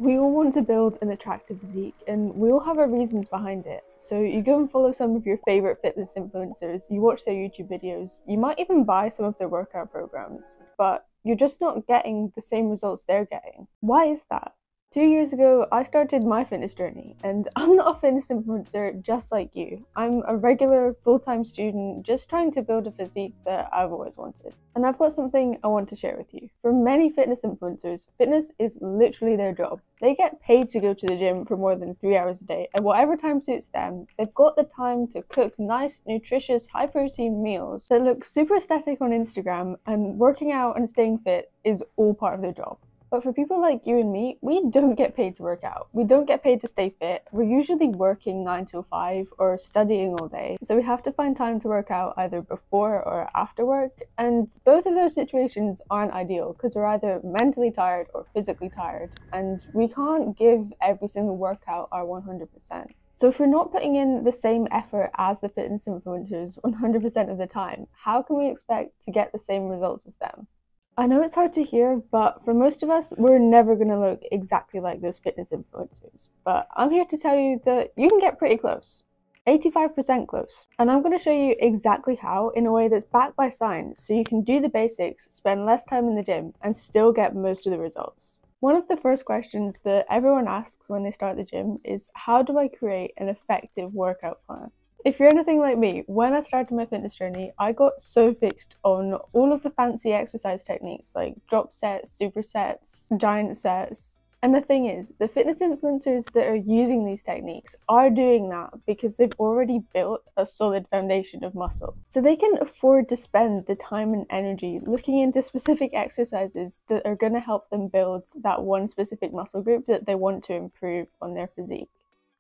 We all want to build an attractive physique, and we all have our reasons behind it. So you go and follow some of your favorite fitness influencers, you watch their YouTube videos, you might even buy some of their workout programs, but you're just not getting the same results they're getting. Why is that? 2 years ago, I started my fitness journey, and I'm not a fitness influencer just like you. I'm a regular full-time student just trying to build a physique that I've always wanted. And I've got something I want to share with you. For many fitness influencers, fitness is literally their job. They get paid to go to the gym for more than 3 hours a day, and whatever time suits them, they've got the time to cook nice, nutritious, high-protein meals that look super aesthetic on Instagram, and working out and staying fit is all part of their job. But for people like you and me, we don't get paid to work out. We don't get paid to stay fit. We're usually working 9 till 5 or studying all day. So we have to find time to work out either before or after work. And both of those situations aren't ideal because we're either mentally tired or physically tired. And we can't give every single workout our 100%. So if we're not putting in the same effort as the fitness influencers 100% of the time, how can we expect to get the same results as them? I know it's hard to hear, but for most of us, we're never going to look exactly like those fitness influencers. But I'm here to tell you that you can get pretty close. 85% close. And I'm going to show you exactly how in a way that's backed by science, so you can do the basics, spend less time in the gym, and still get most of the results. One of the first questions that everyone asks when they start the gym is, how do I create an effective workout plan? If you're anything like me, when I started my fitness journey, I got so fixed on all of the fancy exercise techniques like drop sets, supersets, giant sets. And the thing is, the fitness influencers that are using these techniques are doing that because they've already built a solid foundation of muscle. So they can afford to spend the time and energy looking into specific exercises that are going to help them build that one specific muscle group that they want to improve on their physique.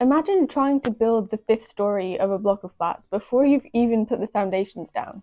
Imagine trying to build the 5th story of a block of flats before you've even put the foundations down.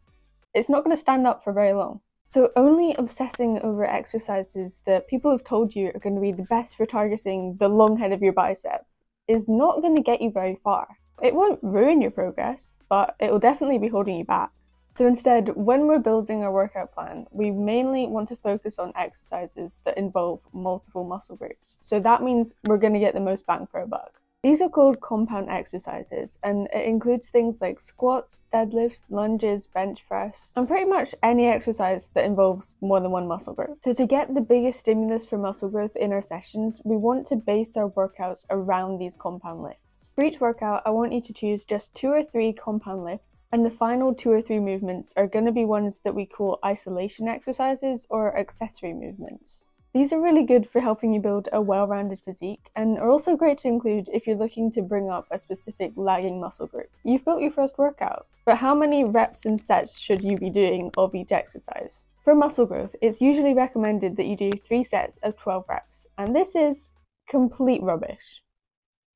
It's not going to stand up for very long. So only obsessing over exercises that people have told you are going to be the best for targeting the long head of your bicep is not going to get you very far. It won't ruin your progress, but it will definitely be holding you back. So instead, when we're building our workout plan, we mainly want to focus on exercises that involve multiple muscle groups. So that means we're going to get the most bang for our buck. These are called compound exercises, and it includes things like squats, deadlifts, lunges, bench press, and pretty much any exercise that involves more than one muscle group. So to get the biggest stimulus for muscle growth in our sessions, we want to base our workouts around these compound lifts. For each workout, I want you to choose just 2 or 3 compound lifts, and the final 2 or 3 movements are going to be ones that we call isolation exercises or accessory movements. These are really good for helping you build a well-rounded physique and are also great to include if you're looking to bring up a specific lagging muscle group. You've built your first workout, but how many reps and sets should you be doing of each exercise? For muscle growth, it's usually recommended that you do 3 sets of 12 reps, and this is complete rubbish.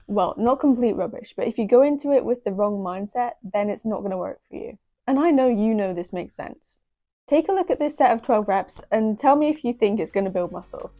Well, not complete rubbish, but if you go into it with the wrong mindset, then it's not going to work for you. And I know you know this makes sense. Take a look at this set of 12 reps and tell me if you think it's going to build muscle.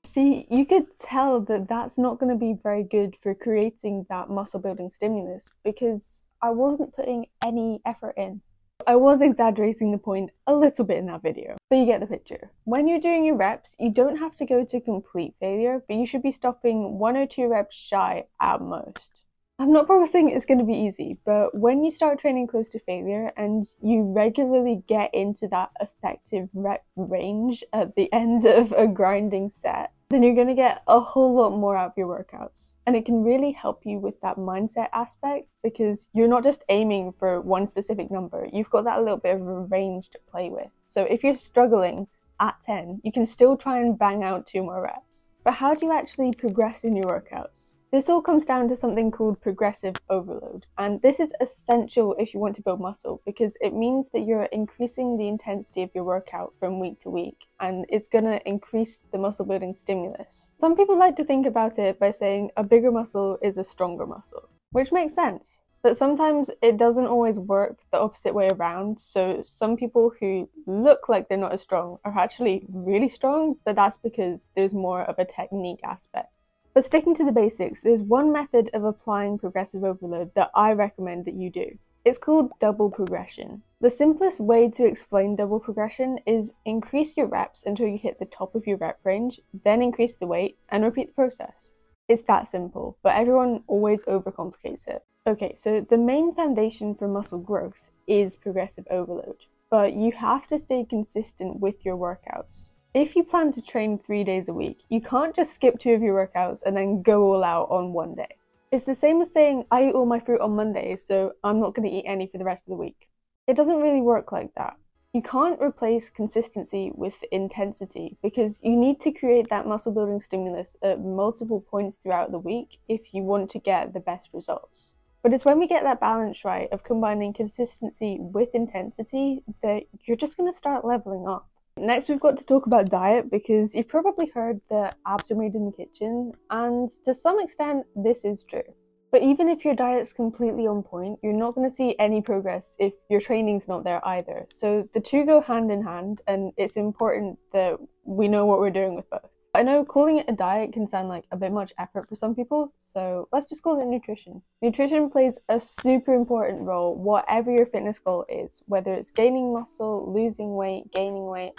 See, you could tell that that's not going to be very good for creating that muscle building stimulus because I wasn't putting any effort in. I was exaggerating the point a little bit in that video, but you get the picture. When you're doing your reps, you don't have to go to complete failure, but you should be stopping 1 or 2 reps shy at most. I'm not promising it's going to be easy, but when you start training close to failure and you regularly get into that effective rep range at the end of a grinding set, then you're going to get a whole lot more out of your workouts. And it can really help you with that mindset aspect because you're not just aiming for one specific number, you've got that little bit of a range to play with. So if you're struggling at 10, you can still try and bang out 2 more reps. But how do you actually progress in your workouts? This all comes down to something called progressive overload, and this is essential if you want to build muscle because it means that you're increasing the intensity of your workout from week to week, and it's going to increase the muscle building stimulus. Some people like to think about it by saying a bigger muscle is a stronger muscle, which makes sense. But sometimes it doesn't always work the opposite way around, so some people who look like they're not as strong are actually really strong, but that's because there's more of a technique aspect. But sticking to the basics, there's one method of applying progressive overload that I recommend that you do. It's called double progression. The simplest way to explain double progression is increase your reps until you hit the top of your rep range, then increase the weight and repeat the process. It's that simple, but everyone always overcomplicates it. Okay, so the main foundation for muscle growth is progressive overload, but you have to stay consistent with your workouts. If you plan to train 3 days a week, you can't just skip 2 of your workouts and then go all out on one day. It's the same as saying, I eat all my fruit on Monday, so I'm not going to eat any for the rest of the week. It doesn't really work like that. You can't replace consistency with intensity because you need to create that muscle building stimulus at multiple points throughout the week if you want to get the best results. But it's when we get that balance right of combining consistency with intensity that you're just going to start leveling up. Next, we've got to talk about diet because you've probably heard that abs are made in the kitchen, and to some extent, this is true. But even if your diet's completely on point, you're not going to see any progress if your training's not there either. So the two go hand in hand, and it's important that we know what we're doing with both. I know calling it a diet can sound like a bit much effort for some people, so let's just call it nutrition. Nutrition plays a super important role whatever your fitness goal is, whether it's gaining muscle, losing weight, gaining weight.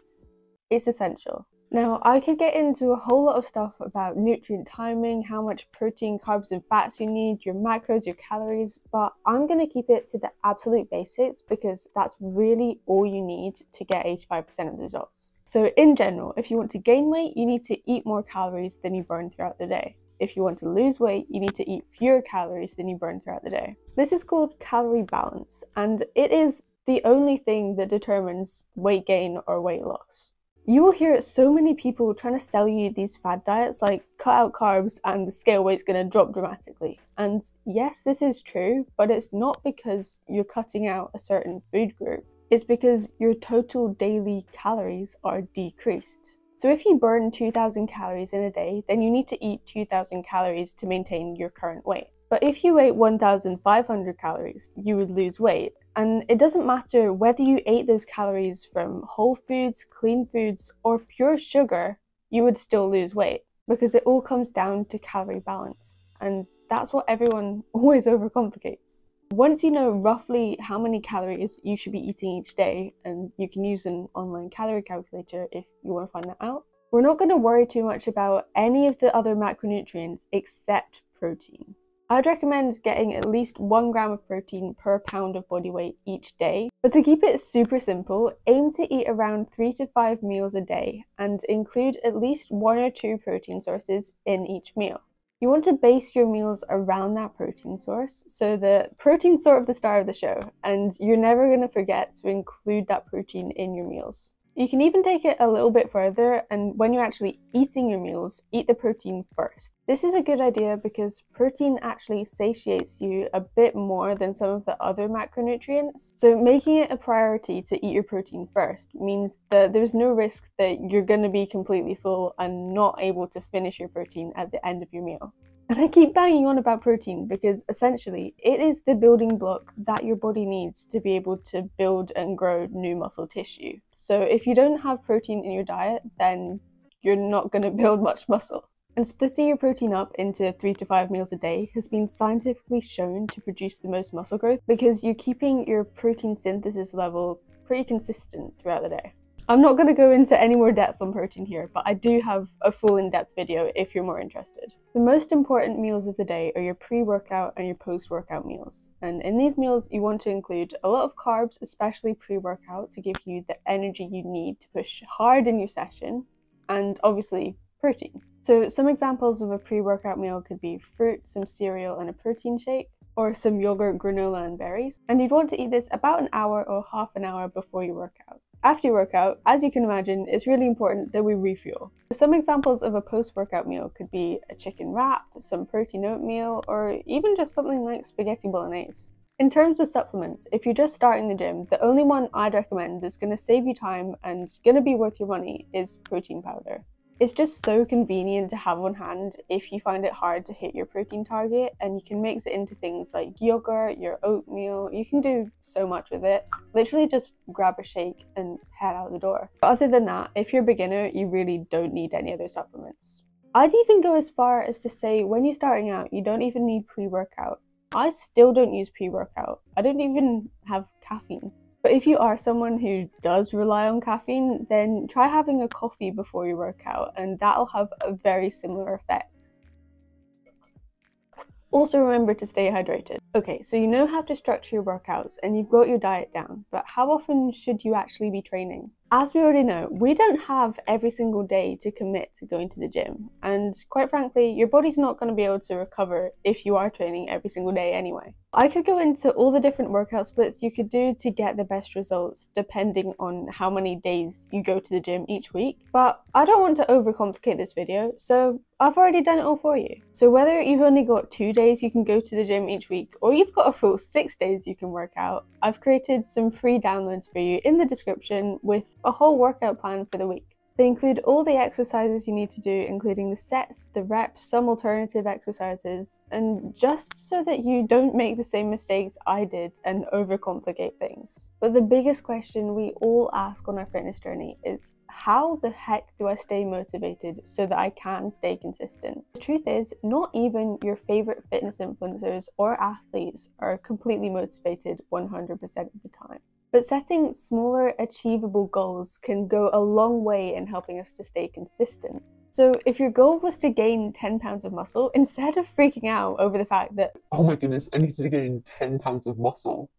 It's essential. Now, I could get into a whole lot of stuff about nutrient timing, how much protein, carbs, and fats you need, your macros, your calories, but I'm going to keep it to the absolute basics because that's really all you need to get 85% of the results. So in general, if you want to gain weight, you need to eat more calories than you burn throughout the day. If you want to lose weight, you need to eat fewer calories than you burn throughout the day. This is called calorie balance, and it is the only thing that determines weight gain or weight loss. You will hear so many people trying to sell you these fad diets like cut out carbs and the scale weight's going to drop dramatically. And yes, this is true, but it's not because you're cutting out a certain food group. It's because your total daily calories are decreased. So if you burn 2,000 calories in a day, then you need to eat 2,000 calories to maintain your current weight. But if you ate 1,500 calories, you would lose weight. And it doesn't matter whether you ate those calories from whole foods, clean foods, or pure sugar, you would still lose weight because it all comes down to calorie balance. And that's what everyone always overcomplicates. Once you know roughly how many calories you should be eating each day, and you can use an online calorie calculator if you want to find that out, we're not going to worry too much about any of the other macronutrients except protein. I'd recommend getting at least 1 gram of protein per pound of body weight each day. But to keep it super simple, aim to eat around 3 to 5 meals a day and include at least 1 or 2 protein sources in each meal. You want to base your meals around that protein source, so the protein's sort of the star of the show, and you're never going to forget to include that protein in your meals. You can even take it a little bit further, and when you're actually eating your meals, eat the protein first. This is a good idea because protein actually satiates you a bit more than some of the other macronutrients. So making it a priority to eat your protein first means that there's no risk that you're going to be completely full and not able to finish your protein at the end of your meal. And I keep banging on about protein because essentially it is the building block that your body needs to be able to build and grow new muscle tissue. So if you don't have protein in your diet, then you're not going to build much muscle. And splitting your protein up into 3 to 5 meals a day has been scientifically shown to produce the most muscle growth because you're keeping your protein synthesis level pretty consistent throughout the day. I'm not going to go into any more depth on protein here, but I do have a full in-depth video if you're more interested. The most important meals of the day are your pre-workout and your post-workout meals. And in these meals, you want to include a lot of carbs, especially pre-workout, to give you the energy you need to push hard in your session, and obviously protein. So some examples of a pre-workout meal could be fruit, some cereal, and a protein shake, or some yogurt, granola, and berries. And you'd want to eat this about an hour or half an hour before your workout. After your workout, as you can imagine, it's really important that we refuel. Some examples of a post-workout meal could be a chicken wrap, some protein oatmeal, or even just something like spaghetti bolognese. In terms of supplements, if you're just starting the gym, the only one I'd recommend that's going to save you time and going to be worth your money is protein powder. It's just so convenient to have on hand if you find it hard to hit your protein target, and you can mix it into things like yogurt, your oatmeal. You can do so much with it. Literally just grab a shake and head out the door. But other than that, if you're a beginner, you really don't need any other supplements. I'd even go as far as to say when you're starting out, you don't even need pre-workout. I still don't use pre-workout. I don't even have caffeine. But if you are someone who does rely on caffeine, then try having a coffee before you work out, and that'll have a very similar effect. Also remember to stay hydrated. Okay, so you know how to structure your workouts and you've got your diet down, but how often should you actually be training? As we already know, we don't have every single day to commit to going to the gym, and quite frankly, your body's not going to be able to recover if you are training every single day anyway. I could go into all the different workout splits you could do to get the best results depending on how many days you go to the gym each week, but I don't want to overcomplicate this video, so I've already done it all for you. So whether you've only got 2 days you can go to the gym each week, or you've got a full 6 days you can work out, I've created some free downloads for you in the description with a whole workout plan for the week. They include all the exercises you need to do, including the sets, the reps, some alternative exercises, and just so that you don't make the same mistakes I did and overcomplicate things. But the biggest question we all ask on our fitness journey is, how the heck do I stay motivated so that I can stay consistent? The truth is, not even your favorite fitness influencers or athletes are completely motivated 100% of the time. But setting smaller, achievable goals can go a long way in helping us to stay consistent. So if your goal was to gain 10 pounds of muscle, instead of freaking out over the fact that, oh my goodness, I need to gain 10 pounds of muscle,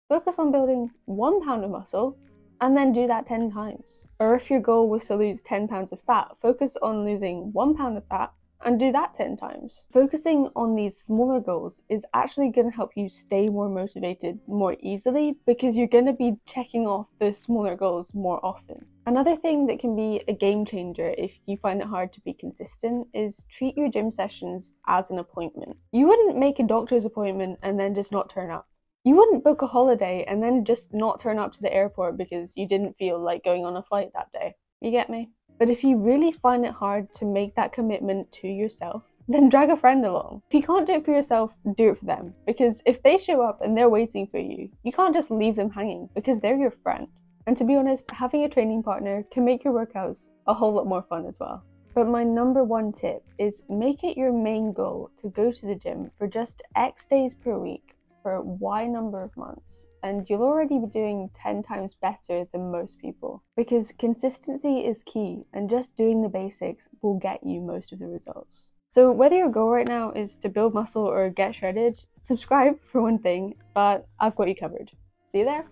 focus on building 1 pound of muscle and then do that 10 times. Or if your goal was to lose 10 pounds of fat, focus on losing 1 pound of fat and do that 10 times. Focusing on these smaller goals is actually going to help you stay more motivated more easily because you're going to be checking off those smaller goals more often. Another thing that can be a game changer if you find it hard to be consistent is treat your gym sessions as an appointment. You wouldn't make a doctor's appointment and then just not turn up. You wouldn't book a holiday and then just not turn up to the airport because you didn't feel like going on a flight that day. You get me? But if you really find it hard to make that commitment to yourself, then drag a friend along. If you can't do it for yourself, do it for them. Because if they show up and they're waiting for you, you can't just leave them hanging because they're your friend. And to be honest, having a training partner can make your workouts a whole lot more fun as well. But my number one tip is make it your main goal to go to the gym for just X days per week for Y number of months, and you'll already be doing 10 times better than most people. Because consistency is key, and just doing the basics will get you most of the results. So whether your goal right now is to build muscle or get shredded, subscribe for one thing, but I've got you covered. See you there!